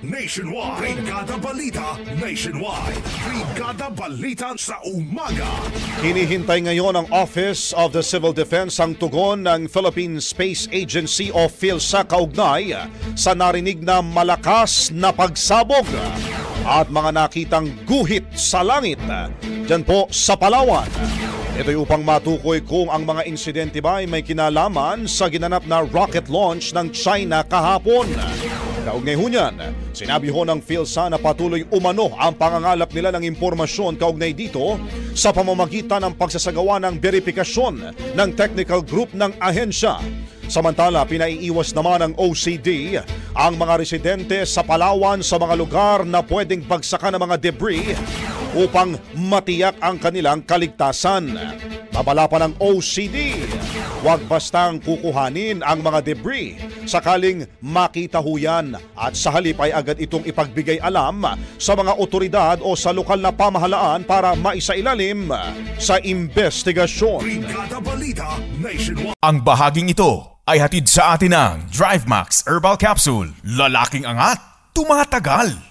Nationwide. Brigada Balita Nationwide. Brigada Balita sa umaga. Hinihintay ngayon ng Office of the Civil Defense ang tugon ng Philippine Space Agency o PhilSA kaugnay sa narinig na malakas na pagsabog at mga nakitang guhit sa langit dyan po sa Palawan. Ito'y upang matukoy kung ang mga insidente ba ay may kinalaman sa ginanap na rocket launch ng China kahapon. Kaugnay ho niyan, sinabi ho ng PhilSA na patuloy umano ang pangangalap nila ng impormasyon kaugnay dito sa pamamagitan ng pagsasagawa ng beripikasyon ng technical group ng ahensya. Samantala, pinaiiwas naman ng OCD ang mga residente sa Palawan sa mga lugar na pwedeng bagsakan ng mga debris upang matiyak ang kanilang kaligtasan. Babala pa ng OCD, huwag bastang kukuhanin ang mga debris sakaling makita ho yan at sa halip ay agad itong ipagbigay alam sa mga otoridad o sa lokal na pamahalaan para maisailalim sa investigasyon. Brigada Balita Nationwide. Ang bahaging ito ay hatid sa atin ng DriveMax Herbal Capsule. Lalaking angat, tumatagal.